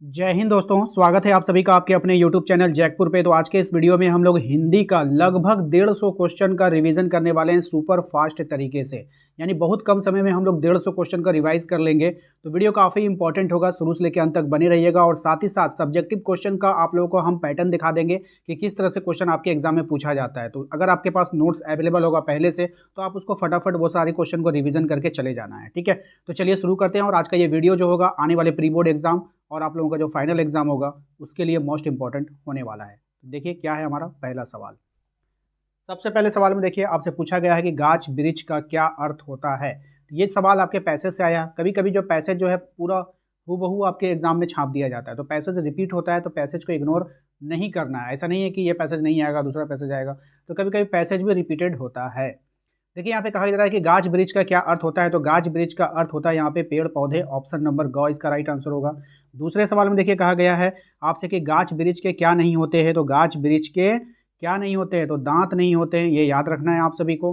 जय हिंद दोस्तों, स्वागत है आप सभी का आपके अपने YouTube चैनल जैकपुर पे। तो आज के इस वीडियो में हम लोग हिंदी का लगभग 150 क्वेश्चन का रिवीजन करने वाले हैं सुपर फास्ट तरीके से। यानी बहुत कम समय में हम लोग 150 क्वेश्चन का रिवाइज कर लेंगे। तो वीडियो काफ़ी इंपॉर्टेंट होगा, शुरू से लेकर अंत तक बने रहिएगा। और साथ ही साथ सब्जेक्टिव क्वेश्चन का आप लोगों को हम पैटर्न दिखा देंगे कि किस तरह से क्वेश्चन आपके एग्जाम में पूछा जाता है। तो अगर आपके पास नोट्स अवेलेबल होगा पहले से, तो आप उसको फटाफट वो सारे क्वेश्चन को रिवीजन करके चले जाना है। ठीक है, तो चलिए शुरू करते हैं। और आज का ये वीडियो जो होगा आने वाले प्री बोर्ड एग्जाम और आप लोगों का जो फाइनल एग्जाम होगा उसके लिए मोस्ट इंपॉर्टेंट होने वाला है। देखिए क्या है हमारा पहला सवाल। सबसे पहले सवाल में देखिए आपसे पूछा गया है कि गाछ वृक्ष का क्या अर्थ होता है। तो ये सवाल आपके पैसेज से आया। कभी कभी जो पैसेज जो है पूरा हूबहू आपके एग्जाम में छाप दिया जाता है, तो पैसेज रिपीट होता है, तो पैसेज को इग्नोर नहीं करना है। ऐसा नहीं है कि ये पैसेज नहीं आएगा दूसरा पैसेज आएगा, तो कभी कभी पैसेज भी रिपीटेड होता है। देखिए यहाँ पे कहा जा रहा है कि गाछ वृक्ष का क्या अर्थ होता है। तो गाछ वृक्ष का अर्थ होता है यहाँ पे पेड़ पौधे। ऑप्शन नंबर ग इसका राइट आंसर होगा। दूसरे सवाल में देखिए कहा गया है आपसे कि गाछ वृक्ष के क्या नहीं होते हैं। तो गाछ वृक्ष के क्या नहीं होते हैं, तो दांत नहीं होते हैं, ये याद रखना है आप सभी को।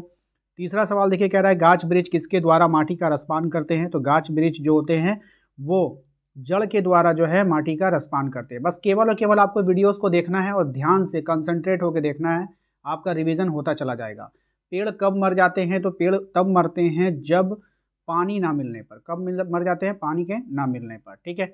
तीसरा सवाल देखिए कह रहा है गाछ वृक्ष किसके द्वारा माटी का रसपान करते हैं। तो गाछ वृक्ष जो होते हैं वो जड़ के द्वारा जो है माटी का रसपान करते हैं। बस केवल और केवल आपको वीडियोस को देखना है और ध्यान से कंसंट्रेट होकर देखना है, आपका रिवीजन होता चला जाएगा। पेड़ कब मर जाते हैं। तो पेड़ तब मरते हैं जब पानी ना मिलने पर। कब मर जाते हैं, पानी के ना मिलने पर। ठीक है,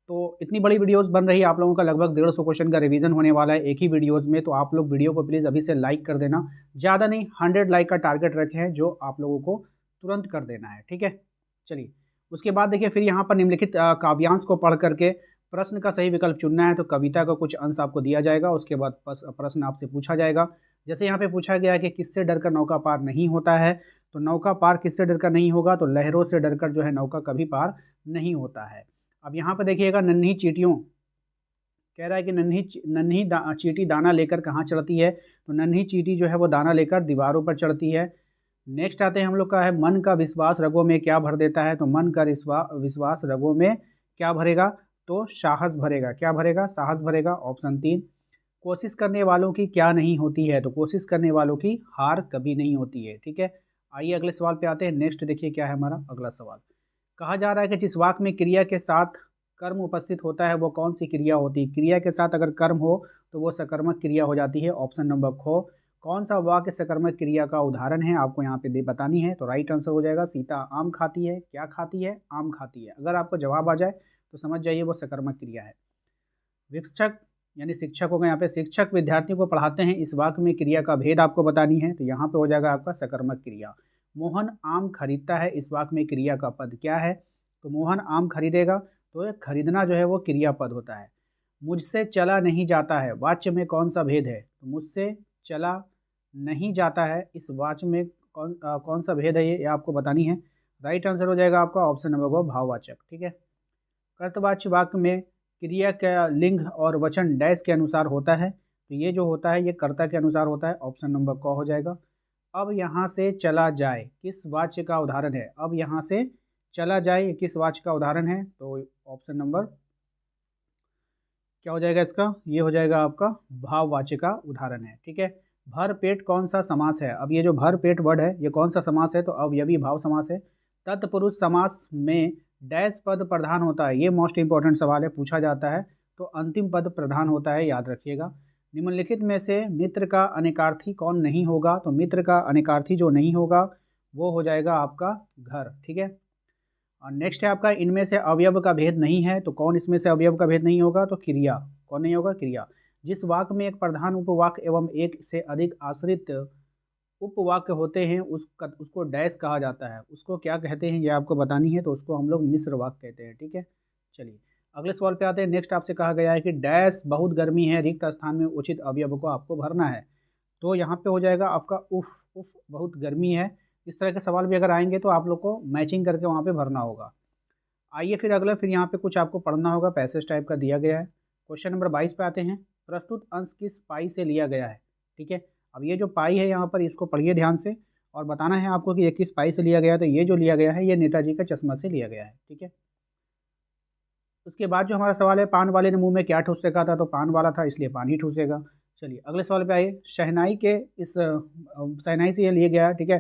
तो इतनी बड़ी वीडियोस बन रही है, आप लोगों का लगभग 150 क्वेश्चन का रिवीजन होने वाला है एक ही वीडियोस में। तो आप लोग वीडियो को प्लीज़ अभी से लाइक कर देना, ज़्यादा नहीं 100 लाइक का टारगेट रखे हैं जो आप लोगों को तुरंत कर देना है। ठीक है, चलिए उसके बाद देखिए फिर यहाँ पर निम्नलिखित काव्यांश को पढ़ करके प्रश्न का सही विकल्प चुनना है। तो कविता का कुछ अंश आपको दिया जाएगा, उसके बाद प्रश्न आपसे पूछा जाएगा। जैसे यहाँ पे पूछा गया है कि किससे डरकर नौका पार नहीं होता है। तो नौका पार किससे डरकर नहीं होगा, तो लहरों से डरकर जो है नौका कभी पार नहीं होता है। अब यहाँ पर देखिएगा नन्ही चींटियों, कह रहा है कि नन्ही चींटी दाना लेकर कहाँ चढ़ती है। तो नन्ही चींटी जो है वो दाना लेकर दीवारों पर चढ़ती है। नेक्स्ट आते हैं हम लोग का है मन का विश्वास रगों में क्या भर देता है। तो मन का विश्वास रगों में क्या भरेगा, तो साहस भरेगा। क्या भरेगा, साहस भरेगा। ऑप्शन 3। कोशिश करने वालों की क्या नहीं होती है। तो कोशिश करने वालों की हार कभी नहीं होती है। ठीक है, आइए अगले सवाल पे आते हैं। नेक्स्ट देखिए क्या है हमारा अगला सवाल। कहा जा रहा है कि जिस वाक्य में क्रिया के साथ कर्म उपस्थित होता है वो कौन सी क्रिया होती है। क्रिया के साथ अगर कर्म हो तो वो सकर्मक क्रिया हो जाती है। ऑप्शन नंबर ख। कौन सा वाक्य सकर्मक क्रिया का उदाहरण है, आपको यहाँ पे बतानी है। तो राइट आंसर हो जाएगा सीता आम खाती है। क्या खाती है, आम खाती है। अगर आपको जवाब आ जाए तो समझ जाइए वो सकर्मक क्रिया है। शिक्षक यानी शिक्षक होगा यहाँ पे, शिक्षक विद्यार्थियों को पढ़ाते हैं, इस वाक्य में क्रिया का भेद आपको बतानी है। तो यहाँ पे हो जाएगा आपका सकर्मक क्रिया। मोहन आम खरीदता है, इस वाक्य में क्रिया का पद क्या है। तो मोहन आम खरीदेगा, तो खरीदना जो है वो क्रिया पद होता है। मुझसे चला नहीं जाता है, वाच्य में कौन सा भेद है। तो मुझसे चला नहीं जाता है, इस वाच्य में कौन सा भेद है, ये आपको बतानी है। राइट आंसर हो जाएगा आपका ऑप्शन नंबर को भाववाचक। ठीक है, कर्तवाच्य वाक्य में क्रिया का लिंग और वचन डैश के अनुसार होता है। तो ये जो होता है ये कर्ता के अनुसार होता है। ऑप्शन नंबर क हो जाएगा। अब यहाँ से चला जाए किस वाच्य का उदाहरण है। अब यहाँ से चला जाए किस वाच्य का उदाहरण है। तो ऑप्शन नंबर क्या हो जाएगा इसका, ये हो जाएगा आपका भाववाच्य का उदाहरण है। ठीक है, भर पेट कौन सा समास है। अब ये जो भर पेट वर्ड है ये कौन सा समास है। तो अवयवी भाव समास है। तत्पुरुष समास में डैश पद प्रधान होता है, ये मोस्ट इंपॉर्टेंट सवाल है, पूछा जाता है। तो अंतिम पद प्रधान होता है, याद रखिएगा। निम्नलिखित में से मित्र का अनेकार्थी कौन नहीं होगा। तो मित्र का अनेकार्थी जो नहीं होगा वो हो जाएगा आपका घर। ठीक है, और नेक्स्ट है आपका इनमें से अवयव का भेद नहीं है। तो कौन इसमें से अवयव का भेद नहीं होगा, तो क्रिया। कौन नहीं होगा, क्रिया। जिस वाक्य में एक प्रधान उपवाक्य एवं एक से अधिक आश्रित उपवाक्य होते हैं उसको डैश कहा जाता है। उसको क्या कहते हैं ये आपको बतानी है। तो उसको हम लोग मिश्र वाक्य कहते हैं। ठीक है, चलिए अगले सवाल पे आते हैं। नेक्स्ट आपसे कहा गया है कि डैश बहुत गर्मी है, रिक्त स्थान में उचित अवयव को आपको भरना है। तो यहाँ पे हो जाएगा आपका उफ। उफ बहुत गर्मी है। इस तरह के सवाल भी अगर आएंगे तो आप लोग को मैचिंग करके वहाँ पे भरना होगा। आइए फिर अगला, फिर यहाँ पे कुछ आपको पढ़ना होगा, पैसेज टाइप का दिया गया है। क्वेश्चन नंबर 22 पे आते हैं। प्रस्तुत अंश किस पाई से लिया गया है। ठीक है, अब ये जो पाई है यहाँ पर इसको पढ़िए ध्यान से और बताना है आपको कि ये किस पाई से लिया गया है। तो ये जो लिया गया है ये नेताजी का चश्मा से लिया गया है। ठीक है, उसके बाद जो हमारा सवाल है पान वाले ने मुंह में क्या ठूस रखा था। तो पान वाला था इसलिए पान ही ठूसेगा। चलिए अगले सवाल पे आइए। शहनाई के इस शहनाई से ये लिया गया है। ठीक है,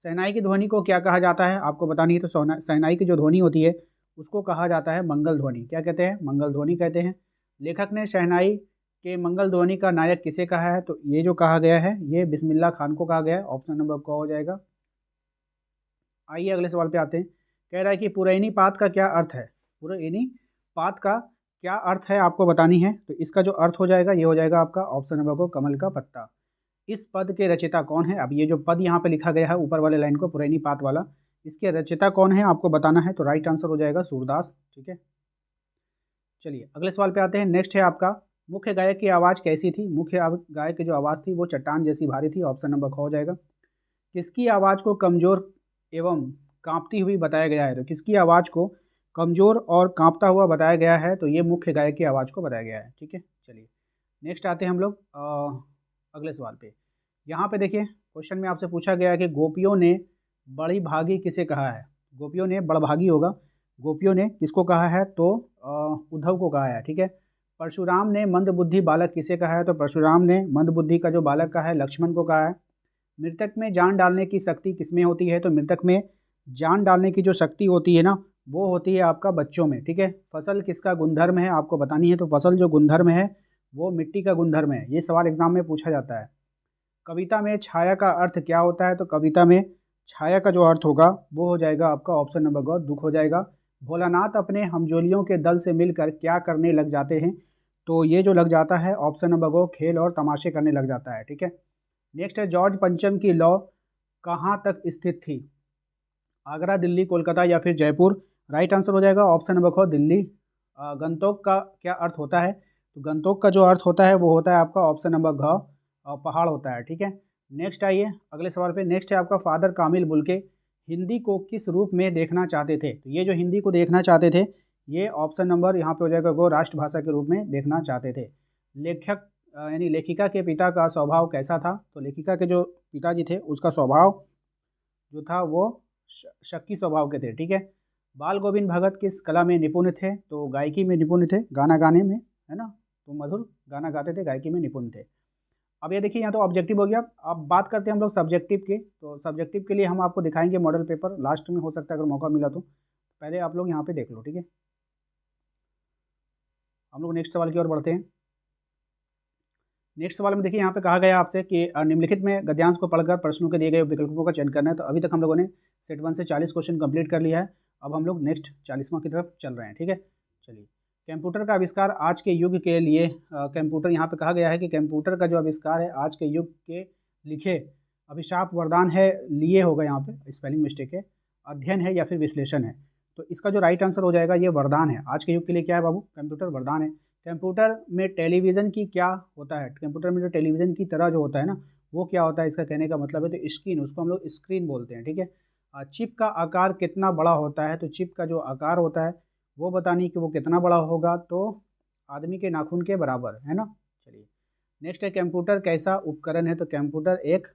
शहनाई की ध्वनि को क्या कहा जाता है आपको बतानी है। तो शहनाई की जो ध्वनि होती है उसको कहा जाता है मंगल ध्वनि। क्या कहते हैं? मंगल ध्वनि कहते हैं। लेखक ने शहनाई के मंगल ध्वनि का नायक किसे कहा है? तो ये जो कहा गया है ये बिस्मिल्लाह खान को कहा गया है। ऑप्शन नंबर क हो जाएगा। आइए अगले सवाल पे आते हैं। कह रहा है कि पुरैनी पात का क्या अर्थ है? पुरैनी पात का क्या अर्थ है आपको बतानी है। तो इसका जो अर्थ हो जाएगा ये हो जाएगा आपका ऑप्शन नंबर को कमल का पत्ता। इस पद के रचयिता कौन है? अब ये जो पद यहाँ पे लिखा गया है ऊपर वाले लाइन को पुरैनी पात वाला, इसके रचयिता कौन है आपको बताना है। तो राइट आंसर हो जाएगा सूरदास। ठीक है, चलिए अगले सवाल पे आते हैं। नेक्स्ट है आपका, मुख्य गायक की आवाज़ कैसी थी? मुख्य गायक की जो आवाज़ थी वो चट्टान जैसी भारी थी। ऑप्शन नंबर ख हो जाएगा। किसकी आवाज़ को कमज़ोर एवं काँपती हुई बताया गया है? तो किसकी आवाज़ को कमज़ोर और काँपता हुआ बताया गया है? तो ये मुख्य गायक की आवाज़ को बताया गया है। ठीक है, चलिए नेक्स्ट आते हैं हम लोग अगले सवाल पे। यहाँ पे देखिए क्वेश्चन में आपसे पूछा गया है कि गोपियों ने बड़ी भागी किसे कहा है? गोपियों ने बड़भागी होगा। गोपियों ने किसको कहा है? तो उद्धव को कहा है। ठीक है, परशुराम ने मंदबुद्धि बालक किसे कहा है? तो परशुराम ने मंदबुद्धि का जो बालक कहा है लक्ष्मण को कहा है। मृतक में जान डालने की शक्ति किसमें होती है? तो मृतक में जान डालने की जो शक्ति होती है ना वो होती है आपका बच्चों में। ठीक है, फसल किसका गुणधर्म है आपको बतानी है। तो फसल जो गुणधर्म है वो मिट्टी का गुणधर्म है। ये सवाल एग्जाम में पूछा जाता है। कविता में छाया का अर्थ क्या होता है? तो कविता में छाया का जो अर्थ होगा वो हो जाएगा आपका ऑप्शन नंबर ग दुख हो जाएगा। भोलानाथ अपने हमजोलियों के दल से मिलकर क्या करने लग जाते हैं? तो ये जो लग जाता है ऑप्शन नंबर ग खेल और तमाशे करने लग जाता है। ठीक है, नेक्स्ट है, जॉर्ज पंचम की लौ कहाँ तक स्थित थी? आगरा, दिल्ली, कोलकाता या फिर जयपुर? राइट आंसर हो जाएगा ऑप्शन नंबर ख दिल्ली। गंतोक का क्या अर्थ होता है? तो गंतोक का जो अर्थ होता है वो होता है आपका ऑप्शन नंबर घ पहाड़ होता है। ठीक है, नेक्स्ट आइए अगले सवाल पे। नेक्स्ट है आपका, फादर कामिल बुल्के हिंदी को किस रूप में देखना चाहते थे? तो ये जो हिंदी को देखना चाहते थे ये ऑप्शन नंबर यहाँ पे हो जाएगा गो राष्ट्रभाषा के रूप में देखना चाहते थे। लेखक यानी लेखिका के पिता का स्वभाव कैसा था? तो लेखिका के जो पिताजी थे उसका स्वभाव जो था वो शक्की स्वभाव के थे। ठीक है, बाल गोविंद भगत किस कला में निपुण थे? तो गायकी में निपुण थे, गाना गाने में, है ना, तो मधुर गाना गाते थे, गायकी में निपुण थे। अब ये देखिए यहाँ तो ऑब्जेक्टिव हो गया। अब बात करते हैं हम लोग सब्जेक्टिव की। तो सब्जेक्टिव के लिए हम आपको दिखाएंगे मॉडल पेपर लास्ट में, हो सकता है अगर मौका मिला तो। पहले आप लोग यहाँ पे देख लो। ठीक है, हम लोग नेक्स्ट सवाल की ओर बढ़ते हैं। नेक्स्ट सवाल में देखिए यहाँ पे कहा गया आपसे कि निम्नलिखित में गद्यांश को पढ़कर प्रश्नों के दिए गए विकल्पों का चयन करना है। तो अभी तक हम लोगों ने सेट 1 से 40 क्वेश्चन कंप्लीट कर लिया है। अब हम लोग नेक्स्ट 40वां की तरफ चल रहे हैं। ठीक है, चलिए कंप्यूटर का आविष्कार आज के युग के लिए कंप्यूटर यहाँ पे कहा गया है कि कंप्यूटर का जो आविष्कार है आज के युग के लिखे अभिशाप वरदान है, लिए होगा यहाँ पे स्पेलिंग मिस्टेक है, अध्ययन है या फिर विश्लेषण है। तो इसका जो राइट आंसर हो जाएगा ये वरदान है। आज के युग के लिए क्या है बाबू? कंप्यूटर वरदान है। कंप्यूटर में टेलीविज़न की क्या होता है? कंप्यूटर में जो टेलीविज़न की तरह जो होता है ना वो क्या होता है, इसका कहने का मतलब है तो स्क्रीन, उसको हम लोग स्क्रीन बोलते हैं। ठीक है, चिप का आकार कितना बड़ा होता है? तो चिप का जो आकार होता है वो बतानी कि वो कितना बड़ा होगा, तो आदमी के नाखून के बराबर, है ना। चलिए नेक्स्ट है, कंप्यूटर कैसा उपकरण है? तो कंप्यूटर एक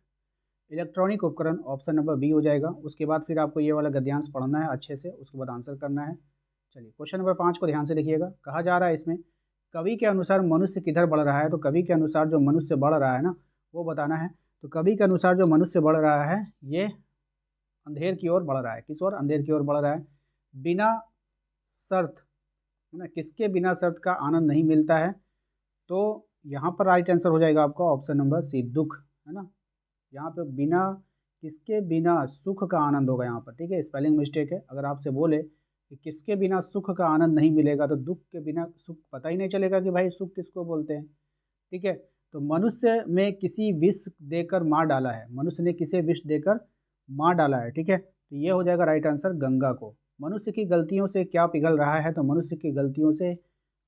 इलेक्ट्रॉनिक उपकरण, ऑप्शन नंबर बी हो जाएगा। उसके बाद फिर आपको ये वाला गद्यांश पढ़ना है अच्छे से, उसके बाद आंसर करना है। चलिए क्वेश्चन नंबर 5 को ध्यान से देखिएगा। कहा जा रहा है इसमें, कवि के अनुसार मनुष्य किधर बढ़ रहा है? तो कवि के अनुसार जो मनुष्य बढ़ रहा है ना वो बताना है। तो कवि के अनुसार जो मनुष्य बढ़ रहा है ये अंधेर की ओर बढ़ रहा है। किस ओर? अंधेर की ओर बढ़ रहा है। बिना शर्त, है ना, किसके बिना शर्त का आनंद नहीं मिलता है? तो यहाँ पर राइट आंसर हो जाएगा आपका ऑप्शन नंबर सी दुख, है ना। यहाँ पे बिना, किसके बिना सुख का आनंद होगा यहाँ पर। ठीक है, स्पेलिंग मिस्टेक है। अगर आपसे बोले कि किसके बिना सुख का आनंद नहीं मिलेगा तो दुख के बिना सुख पता ही नहीं चलेगा कि भाई सुख किसको बोलते हैं। ठीक है, तो मनुष्य में किसी विष देकर मार डाला है। मनुष्य ने किसे विष देकर मार डाला है? ठीक है, तो ये हो जाएगा राइट आंसर गंगा को। मनुष्य की गलतियों से क्या पिघल रहा है? तो मनुष्य की गलतियों से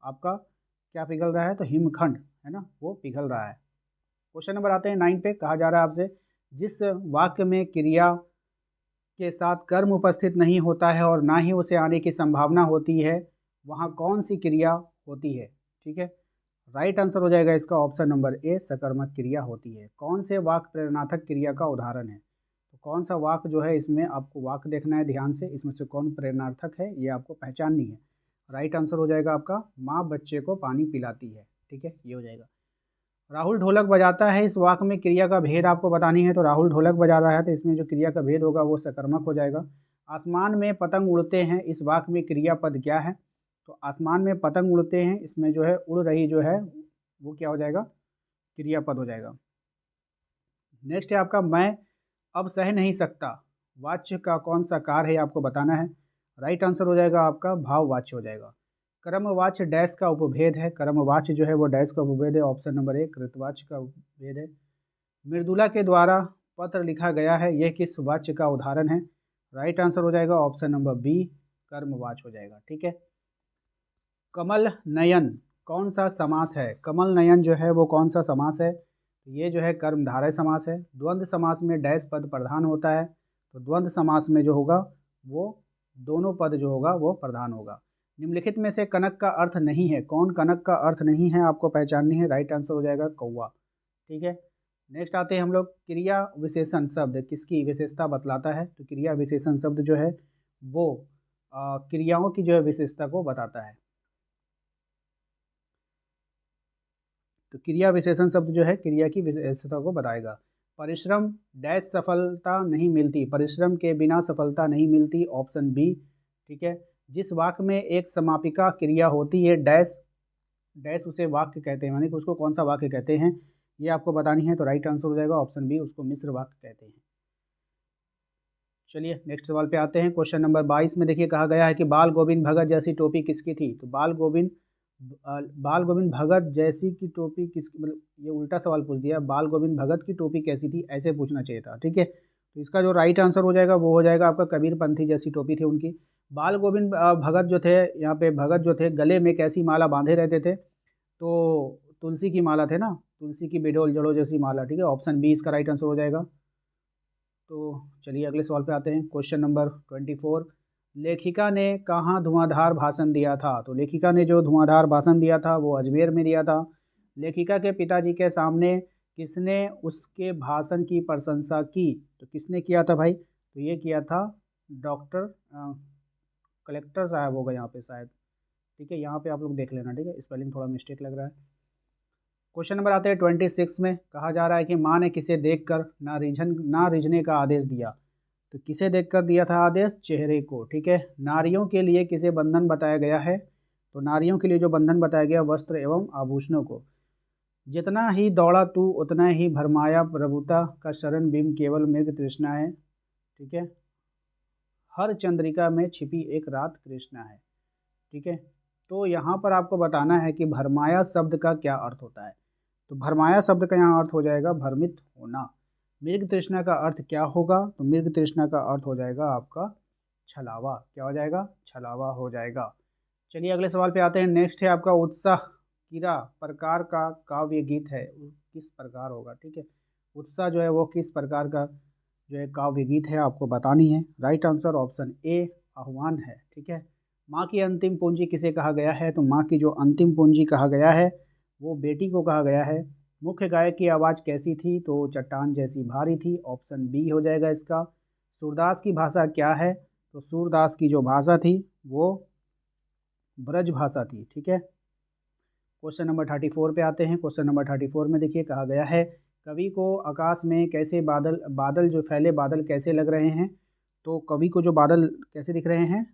आपका क्या पिघल रहा है? तो हिमखंड, है ना, वो पिघल रहा है। क्वेश्चन नंबर आते हैं 9 पे। कहा जा रहा है आपसे, जिस वाक्य में क्रिया के साथ कर्म उपस्थित नहीं होता है और ना ही उसे आने की संभावना होती है वहाँ कौन सी क्रिया होती है? ठीक है, राइट आंसर हो जाएगा इसका ऑप्शन नंबर ए सकर्मक क्रिया होती है। कौन से वाक्य प्रेरणार्थक क्रिया का उदाहरण है? तो कौन सा वाक्य जो है, इसमें आपको वाक्य देखना है ध्यान से, इसमें से कौन प्रेरणार्थक है ये आपको पहचाननी है। राइट आंसर हो जाएगा आपका माँ बच्चे को पानी पिलाती है। ठीक है, ये हो जाएगा। राहुल ढोलक बजाता है, इस वाक्य में क्रिया का भेद आपको बतानी है। तो राहुल ढोलक बजा रहा है तो इसमें जो क्रिया का भेद होगा वो सकर्मक हो जाएगा। आसमान में पतंग उड़ते हैं, इस वाक्य में क्रियापद क्या है? तो आसमान में पतंग उड़ते हैं, इसमें जो है उड़ रही जो है वो क्या हो जाएगा? क्रियापद हो जाएगा। नेक्स्ट है आपका मैं अब सह नहीं सकता, वाच्य का कौन सा कार है, आपको बताना है। राइट आंसर हो जाएगा आपका भाववाच्य हो जाएगा। कर्मवाच्य डैश का उपभेद है, कर्मवाच्य जो है वो डैश का उपभेद है, ऑप्शन नंबर ए कृतवाच्य का उपभेद है। मृदुला के द्वारा पत्र लिखा गया है, यह किस वाच्य का उदाहरण है? राइट आंसर हो जाएगा ऑप्शन नंबर बी कर्मवाच्य हो जाएगा। ठीक है। कमल नयन कौन सा समास है? कमल नयन जो है वो कौन सा समास है? ये जो है कर्मधारय समास है। द्वंद्व समास में डैश पद प्रधान होता है, तो द्वंद्व समास में जो होगा वो दोनों पद जो होगा वो प्रधान होगा। निम्नलिखित में से कनक का अर्थ नहीं है, कौन कनक का अर्थ नहीं है आपको पहचाननी है। राइट आंसर हो जाएगा कौवा। ठीक है। नेक्स्ट आते हैं हम लोग, क्रिया विशेषण शब्द किसकी विशेषता बतलाता है? तो क्रिया विशेषण शब्द जो है वो क्रियाओं की जो है विशेषता को बताता है। तो क्रिया विशेषण शब्द जो है क्रिया की विशेषता को बताएगा। परिश्रम डैश सफलता नहीं मिलती, परिश्रम के बिना सफलता नहीं मिलती, ऑप्शन बी। ठीक है। जिस वाक्य में एक समापिका क्रिया होती है डैश डैश उसे वाक्य कहते हैं, यानी कि उसको कौन सा वाक्य कहते हैं ये आपको बतानी है। तो राइट आंसर हो जाएगा ऑप्शन बी, उसको मिश्र वाक्य कहते हैं। चलिए नेक्स्ट सवाल पे आते हैं। क्वेश्चन नंबर 22 में देखिए कहा गया है कि बाल गोविंद भगत जैसी टोपी किसकी थी? तो बाल गोविंद भगत जैसी की टोपी किसकी, मतलब ये उल्टा सवाल पूछ दिया, बाल गोविंद भगत की टोपी कैसी थी ऐसे पूछना चाहिए था। ठीक है। तो इसका जो राइट आंसर हो जाएगा वो हो जाएगा आपका कबीर पंथी जैसी टोपी थी उनकी। बाल गोविंद भगत जो थे, यहाँ पे भगत जो थे गले में कैसी माला बांधे रहते थे? तो तुलसी की माला थे ना, तुलसी की बेडोल जड़ों जैसी माला। ठीक है। ऑप्शन बी इसका राइट आंसर हो जाएगा। तो चलिए अगले सवाल पे आते हैं। क्वेश्चन नंबर 24, लेखिका ने कहाँ धुआंधार भाषण दिया था? तो लेखिका ने जो धुआंधार भाषण दिया था वो अजमेर में दिया था। लेखिका के पिताजी के सामने किसने उसके भाषण की प्रशंसा की? तो किसने किया था भाई? तो ये किया था डॉक्टर कलेक्टर साहब होगा यहाँ पे शायद। ठीक है, यहाँ पे आप लोग देख लेना। ठीक है, स्पेलिंग थोड़ा मिस्टेक लग रहा है। क्वेश्चन नंबर आते हैं 26 में, कहा जा रहा है कि माँ ने किसे देखकर ना रिझने का आदेश दिया? तो किसे देखकर दिया था आदेश? चेहरे को। ठीक है। नारियों के लिए किसे बंधन बताया गया है? तो नारियों के लिए जो बंधन बताया गया वस्त्र एवं आभूषणों को। जितना ही दौड़ा तू उतना ही भरमाया, प्रभुता का शरण बिंब केवल मृग तृष्णा है। ठीक है। हर चंद्रिका में छिपी एक रात कृष्णा है। ठीक है। तो यहाँ पर आपको बताना है कि भरमाया शब्द का क्या अर्थ होता है। तो भरमाया शब्द का यहाँ अर्थ हो जाएगा भ्रमित होना। मृग तृष्णा का अर्थ क्या होगा? तो मृग तृष्णा का अर्थ हो जाएगा आपका छलावा। क्या हो जाएगा? छलावा हो जाएगा। चलिए अगले सवाल पे आते हैं। नेक्स्ट है आपका उत्साह किरा प्रकार का काव्य गीत है, किस प्रकार होगा? ठीक है। उत्साह जो है वो किस प्रकार का जो है काव्य गीत है आपको बतानी है। राइट आंसर ऑप्शन ए आह्वान है। ठीक है। माँ की अंतिम पूंजी किसे कहा गया है? तो माँ की जो अंतिम पूंजी कहा गया है वो बेटी को कहा गया है। मुख्य गायक की आवाज़ कैसी थी? तो चट्टान जैसी भारी थी। ऑप्शन बी हो जाएगा इसका। सूरदास की भाषा क्या है? तो सूरदास की जो भाषा थी वो ब्रज भाषा थी। ठीक है। क्वेश्चन नंबर 34 पे आते हैं। क्वेश्चन नंबर 34 में देखिए कहा गया है कवि को आकाश में कैसे बादल जो फैले बादल कैसे लग रहे हैं? तो कवि को जो बादल कैसे दिख रहे हैं?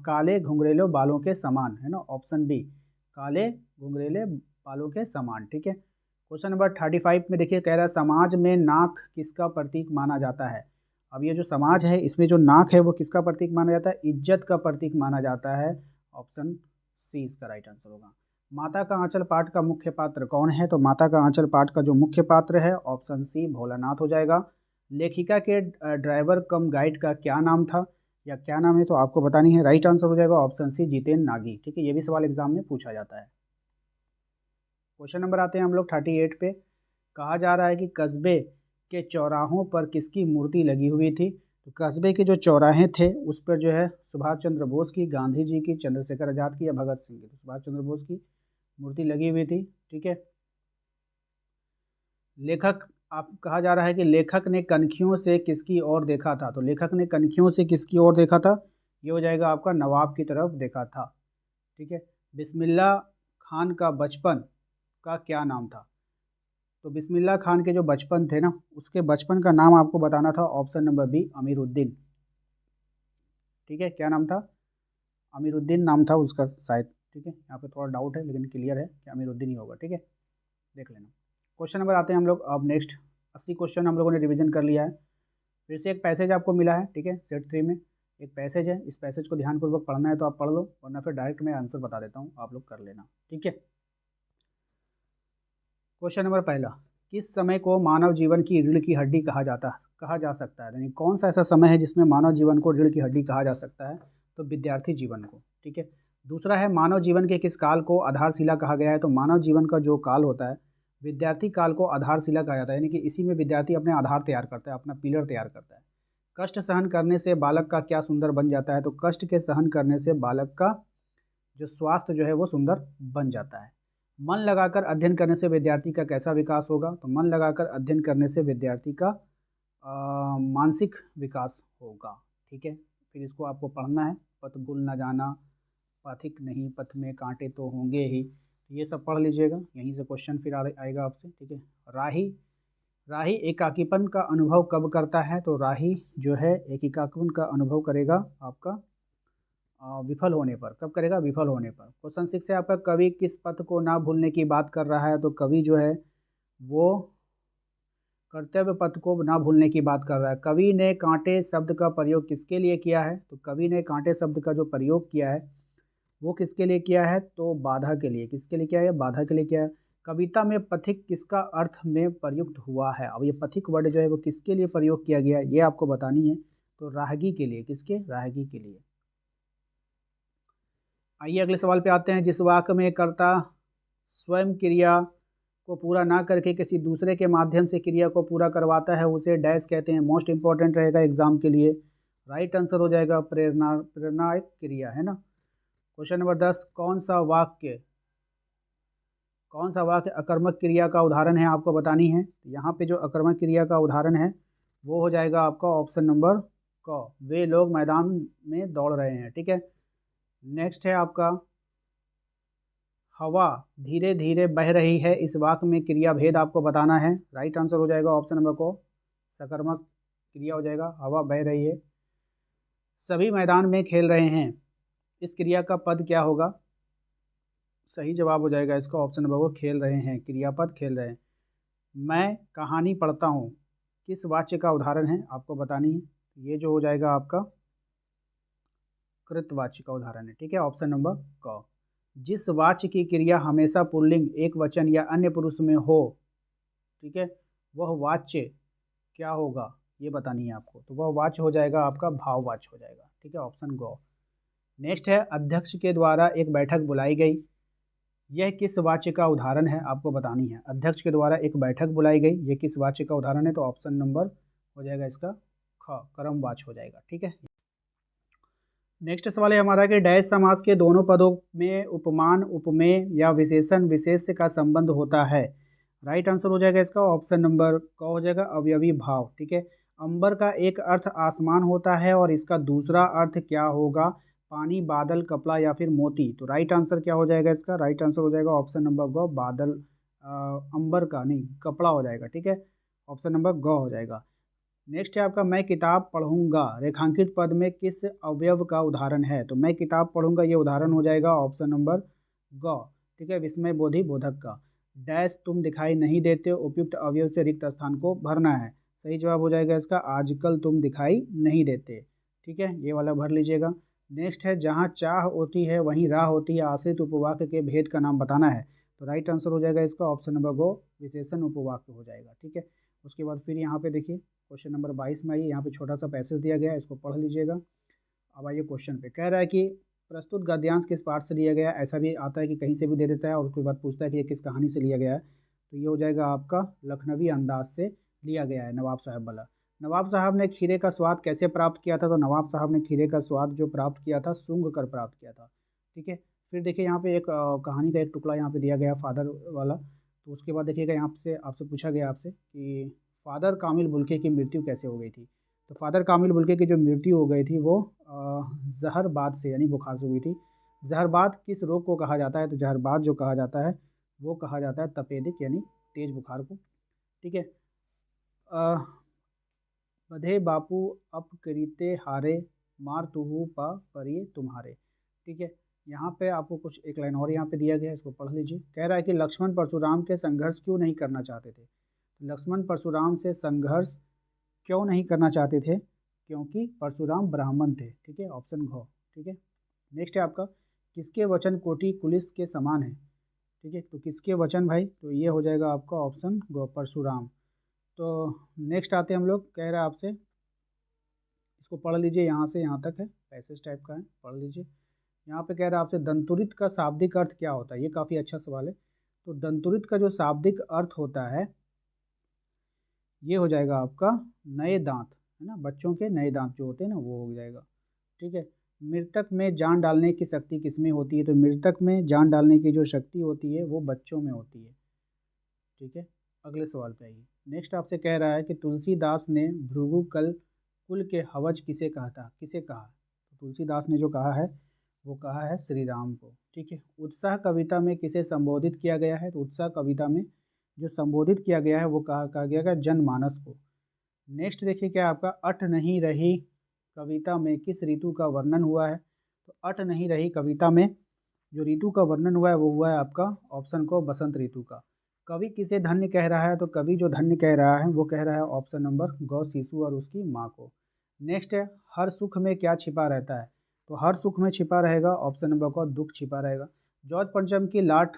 काले घुंघरेले बालों के समान, है ना। ऑप्शन बी काले घुंघरेले बालों के समान। ठीक है। क्वेश्चन नंबर 35 में देखिए कह रहा है समाज में नाक किसका प्रतीक माना जाता है? अब ये जो समाज है इसमें जो नाक है वो किसका प्रतीक माना जाता है? इज्जत का प्रतीक माना जाता है। ऑप्शन सी इसका राइट आंसर होगा। माता का आंचल पाठ का मुख्य पात्र कौन है? तो माता का आंचल पाठ का जो मुख्य पात्र है ऑप्शन सी भोलानाथ हो जाएगा। लेखिका के ड्राइवर कम गाइड का क्या नाम था या क्या नाम है? तो आपको बतानी है। राइट आंसर हो जाएगा ऑप्शन सी जितेन नागी। ठीक है, ये भी सवाल एग्जाम में पूछा जाता है। क्वेश्चन नंबर आते हैं हम लोग 38 पे। कहा जा रहा है कि कस्बे के चौराहों पर किसकी मूर्ति लगी हुई थी? तो कस्बे के जो चौराहे थे उस पर जो है सुभाष चंद्र बोस की, गांधी जी की, चंद्रशेखर आजाद की या भगत सिंह की? तो सुभाष चंद्र बोस की मूर्ति लगी हुई थी। ठीक है। लेखक आप कहा जा रहा है कि लेखक ने कनखियों से किसकी ओर देखा था? तो लेखक ने कनखियों से किसकी ओर देखा था? ये हो जाएगा आपका नवाब की तरफ देखा था। ठीक है। बिस्मिल्लाह खान का बचपन का क्या नाम था? तो बिस्मिल्लाह खान के जो बचपन थे ना उसके बचपन का नाम आपको बताना था। Option number B Amiruddin. ठीक है, क्या नाम था? अमीरुद्दीन नाम था उसका शायद। ठीक है, यहाँ पे थोड़ा डाउट है लेकिन क्लियर है कि अमीरुद्दीन ही होगा। ठीक है, देख लेना। क्वेश्चन नंबर आते हैं हम लोग अब नेक्स्ट। 80 क्वेश्चन हम लोगों ने रिवीजन कर लिया है। फिर से एक पैसेज आपको मिला है, ठीक है, सेट 3 में एक पैसेज है। इस पैसेज को ध्यानपूर्वक पढ़ना है तो आप पढ़ लो, वरना फिर डायरेक्ट मैं आंसर बता देता हूँ, आप लोग कर लेना। ठीक है, क्वेश्चन नंबर पहला, किस समय को मानव जीवन की रीढ़ की हड्डी कहा जा सकता है? यानी कौन सा ऐसा समय है जिसमें मानव जीवन को रीढ़ की हड्डी कहा जा सकता है? तो विद्यार्थी जीवन को। ठीक है, दूसरा है मानव जीवन के किस काल को आधारशिला कहा गया है? तो मानव जीवन का जो काल होता है, विद्यार्थी काल को आधारशिला कहा जाता है, यानी कि इसी में विद्यार्थी अपने आधार तैयार करता है, अपना पिलर तैयार करता है। कष्ट सहन करने से बालक का क्या सुंदर बन जाता है? तो कष्ट के सहन करने से बालक का जो स्वास्थ्य जो है वो सुंदर बन जाता है। मन लगाकर अध्ययन करने से विद्यार्थी का कैसा विकास होगा? तो मन लगाकर अध्ययन करने से विद्यार्थी का मानसिक विकास होगा। ठीक है, फिर इसको आपको पढ़ना है। पथ भूल न जाना, पथिक नहीं पथ में कांटे तो होंगे ही, ये सब पढ़ लीजिएगा। यहीं से क्वेश्चन फिर आएगा आपसे। ठीक है, राही राही एकाकीपन का अनुभव कब करता है? तो राही जो है एकाकीपन का अनुभव करेगा आपका विफल होने पर। कब करेगा? विफल होने पर। क्वेश्चन 6 है आपका, कवि किस पथ को ना भूलने की बात कर रहा है? तो कवि जो है वो कर्तव्य पथ को ना भूलने की बात कर रहा है। कवि ने कांटे शब्द का प्रयोग किसके लिए किया है? तो कवि ने कांटे शब्द का जो प्रयोग किया है वो किसके लिए किया है? तो बाधा के लिए। किसके लिए किया है? बाधा के लिए किया है। कविता में पथिक किसका अर्थ में प्रयुक्त हुआ है? अब ये पथिक वर्ड जो है वो किसके लिए प्रयोग किया गया है ये आपको बतानी है। तो राहगी के लिए। किसके? राहगी के लिए। आइए अगले सवाल पे आते हैं। जिस वाक्य में कर्ता स्वयं क्रिया को पूरा ना करके किसी दूसरे के माध्यम से क्रिया को पूरा करवाता है उसे डैश कहते हैं। मोस्ट इंपॉर्टेंट रहेगा एग्जाम के लिए। राइट आंसर हो जाएगा प्रेरणादायक क्रिया, है ना। क्वेश्चन नंबर 10, कौन सा वाक्य अकर्मक क्रिया का उदाहरण है? आपको बतानी है। यहाँ पे जो अकर्मक क्रिया का उदाहरण है वो हो जाएगा आपका ऑप्शन नंबर क। वे लोग मैदान में दौड़ रहे हैं। ठीक है, नेक्स्ट है आपका, हवा धीरे धीरे बह रही है। इस वाक्य में क्रिया भेद आपको बताना है। राइट आंसर हो जाएगा ऑप्शन नंबर को, सकर्मक क्रिया हो जाएगा, हवा बह रही है। सभी मैदान में खेल रहे हैं, इस क्रिया का पद क्या होगा? सही जवाब हो जाएगा इसका ऑप्शन नंबर को, खेल रहे हैं, क्रियापद खेल रहे हैं। मैं कहानी पढ़ता हूँ, किस वाच्य का उदाहरण है? आपको बतानी है। ये जो हो जाएगा आपका कृतवाच्य का उदाहरण है। ठीक है, ऑप्शन नंबर क। जिस वाच्य की क्रिया हमेशा पुल्लिंग, एक वचन या अन्य पुरुष में हो, ठीक है, वह वाच्य क्या होगा ये बतानी है आपको। तो वह वाच्य हो जाएगा आपका भाववाच्य हो जाएगा। ठीक है, ऑप्शन गो। नेक्स्ट है, अध्यक्ष के द्वारा एक बैठक बुलाई गई, यह किस वाच्य का उदाहरण है? आपको बतानी है। अध्यक्ष के द्वारा एक बैठक बुलाई गई, यह किस वाच्य का उदाहरण है? तो ऑप्शन नंबर हो जाएगा इसका ख, कर्म वाच्य हो जाएगा। ठीक है, नेक्स्ट सवाल है हमारा कि डैश समास के दोनों पदों में उपमान, उपमेय या विशेषण विशेष्य का संबंध होता है। राइट आंसर हो जाएगा इसका ऑप्शन नंबर क हो जाएगा, अवयवी भाव। ठीक है, अंबर का एक अर्थ आसमान होता है और इसका दूसरा अर्थ क्या होगा? पानी, बादल, कपड़ा या फिर मोती। तो राइट आंसर क्या हो जाएगा इसका? राइट आंसर हो जाएगा ऑप्शन नंबर ग, बादल। अंबर का नहीं, कपड़ा हो जाएगा। ठीक है, ऑप्शन नंबर ग हो जाएगा। नेक्स्ट है आपका, मैं किताब पढ़ूंगा, रेखांकित पद में किस अवयव का उदाहरण है? तो मैं किताब पढ़ूंगा ये उदाहरण हो जाएगा ऑप्शन नंबर ग। ठीक है, विस्मय बोधि बोधक का। डैश तुम दिखाई नहीं देते, उपयुक्त अवयव से रिक्त स्थान को भरना है। सही जवाब हो जाएगा इसका, आजकल तुम दिखाई नहीं देते। ठीक है, ये वाला भर लीजिएगा। नेक्स्ट है, जहाँ चाह होती है वहीं राह होती है, आश्रित उपवाक्य के भेद का नाम बताना है। तो राइट आंसर हो जाएगा इसका ऑप्शन नंबर गो, विशेषण उपवाक्य हो जाएगा। ठीक है, उसके बाद फिर यहाँ पे देखिए क्वेश्चन नंबर 22 में आइए, यहाँ पे छोटा सा पैसेज दिया गया है, इसको पढ़ लीजिएगा। अब आइए क्वेश्चन पे, कह रहा है कि प्रस्तुत गद्यांश किस पाठ से लिया गया है? ऐसा भी आता है कि कहीं से भी दे देता है और उसके बाद पूछता है कि ये किस कहानी से लिया गया है। तो ये हो जाएगा आपका लखनवी अंदाज से लिया गया है, नवाब साहब वाला। नवाब साहब ने खीरे का स्वाद कैसे प्राप्त किया था? तो नवाब साहब ने खीरे का स्वाद जो प्राप्त किया था सूंघ कर प्राप्त किया था। ठीक है, फिर देखिए यहाँ पे एक कहानी का एक टुकड़ा यहाँ पे दिया गया फादर वाला। तो उसके बाद देखिएगा यहाँ से आपसे पूछा गया आपसे कि फादर कामिल बुल्के की मृत्यु कैसे हो गई थी? तो फादर कामिल बुल्के की जो मृत्यु हो गई थी वो जहरबाद से यानी बुखार से हुई थी। जहरबाद किस रोग को कहा जाता है? तो जहरबाद जो कहा जाता है वो कहा जाता है तपेदिक यानी तेज बुखार को। ठीक है, बधे बापू अप करीते हारे, मार तुहु पा परिये तुम्हारे। ठीक है, यहाँ पे आपको कुछ एक लाइन और यहाँ पे दिया गया है, इसको पढ़ लीजिए। कह रहा है कि लक्ष्मण परशुराम के संघर्ष क्यों नहीं करना चाहते थे। लक्ष्मण परशुराम से संघर्ष क्यों नहीं करना चाहते थे, क्योंकि परशुराम ब्राह्मण थे। ठीक है, ऑप्शन घ। ठीक है, नेक्स्ट है आपका, किसके वचन कोटि कुलिस के समान है। ठीक है, तो किसके वचन भाई, तो ये हो जाएगा आपका ऑप्शन ग, परशुराम। तो नेक्स्ट आते हैं हम लोग, कह रहा है आपसे, इसको पढ़ लीजिए, यहाँ से यहाँ तक है, पैसेज टाइप का है, पढ़ लीजिए। यहाँ पे कह रहा है आपसे, दंतुरित का शाब्दिक अर्थ क्या होता है। ये काफ़ी अच्छा सवाल है। तो दंतुरित का जो शाब्दिक अर्थ होता है, ये हो जाएगा आपका नए दांत, है ना, बच्चों के नए दांत जो होते हैं ना, वो हो जाएगा। ठीक है, मृतक में जान डालने की शक्ति किसमें होती है, तो मृतक में जान डालने की जो शक्ति होती है वो बच्चों में होती है। ठीक है, अगले सवाल पे आइए। नेक्स्ट आपसे कह रहा है कि तुलसीदास ने भृगु कल कुल के हवज किसे कहा था, किसे कहा। तो तुलसीदास ने जो कहा है वो कहा है श्री राम को। ठीक है, उत्साह कविता में किसे संबोधित किया गया है, तो उत्साह कविता में जो संबोधित किया गया है वो कहा गया है जनमानस को। नेक्स्ट देखिए क्या आपका, अट नहीं रही कविता में किस ऋतु का वर्णन हुआ है। तो अट नहीं रही कविता में जो ऋतु का वर्णन हुआ है वो हुआ है आपका ऑप्शन को बसंत ऋतु का। कवि किसे धन्य कह रहा है, तो कवि जो धन्य कह रहा है वो कह रहा है ऑप्शन नंबर गौ शिशु और उसकी माँ को। नेक्स्ट है, हर सुख में क्या छिपा रहता है, तो हर सुख में छिपा रहेगा ऑप्शन नंबर को दुख छिपा रहेगा। जॉर्ज पंचम की लाट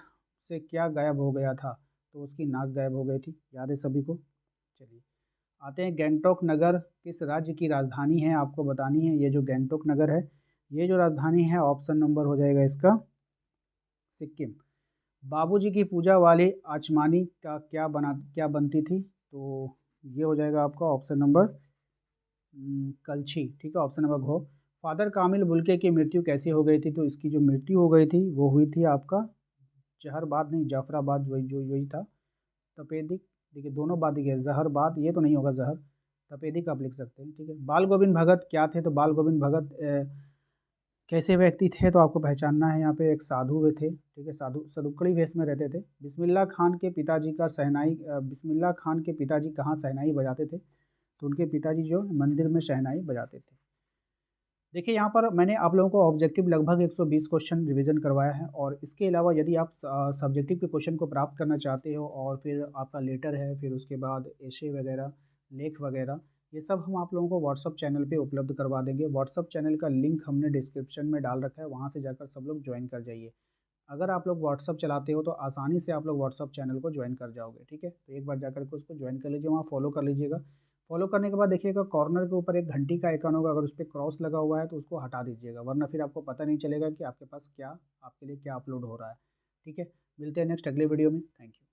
से क्या गायब हो गया था, तो उसकी नाक गायब हो गई थी, याद है सभी को। चलिए आते हैं, गैंगटोक नगर किस राज्य की राजधानी है, आपको बतानी है। ये जो गैंगटोक नगर है, ये जो राजधानी है, ऑप्शन नंबर हो जाएगा इसका सिक्किम। बाबूजी की पूजा वाली आचमानी का क्या बनती थी, तो ये हो जाएगा आपका ऑप्शन नंबर कलछी। ठीक है, ऑप्शन नंबर घो। फादर कामिल बुल्के की मृत्यु कैसे हो गई थी, तो इसकी जो मृत्यु हो गई थी वो हुई थी आपका जहरबाद, नहीं जाफराबाद, वही था, तपेदिक। देखिए दोनों बात देखिए, जहरबाद ये तो नहीं होगा, जहर तपेदिक आप लिख सकते हैं। ठीक है, बाल गोविंद भगत क्या थे, तो बाल गोविंद भगत कैसे व्यक्ति थे, तो आपको पहचानना है। यहाँ पे एक साधु वे थे। ठीक है, साधु सदुकड़ी वेश में रहते थे। बिस्मिल्लाह खान के पिताजी का शहनाई, बिस्मिल्लाह खान के पिताजी कहाँ शहनाई बजाते थे, तो उनके पिताजी जो मंदिर में शहनाई बजाते थे। देखिए यहाँ पर मैंने आप लोगों को ऑब्जेक्टिव लगभग 120 क्वेश्चन रिवीजन करवाया है, और इसके अलावा यदि आप सब्जेक्टिव के क्वेश्चन को प्राप्त करना चाहते हो, और फिर आपका लेटर है, फिर उसके बाद एशे वगैरह, लेख वगैरह, ये सब हम आप लोगों को व्हाट्सअप चैनल पे उपलब्ध करवा देंगे। व्हाट्सअप चैनल का लिंक हमने डिस्क्रिप्शन में डाल रखा है, वहाँ से जाकर सब लोग ज्वाइन कर जाइए। अगर आप लोग व्हाट्सअप चलाते हो तो आसानी से आप लोग व्हाट्सअप चैनल को ज्वाइन कर जाओगे। ठीक है, तो एक बार जाकर के उसको ज्वाइन कर लीजिए, वहाँ फॉलो कर लीजिएगा। फॉलो करने के बाद देखिएगा कॉर्नर के ऊपर एक घंटी का आइकन होगा, अगर उस पर क्रॉस लगा हुआ है तो उसको हटा दीजिएगा, वरना फिर आपको पता नहीं चलेगा कि आपके पास क्या, आपके लिए क्या अपलोड हो रहा है। ठीक है, मिलते हैं नेक्स्ट अगले वीडियो में। Thank you.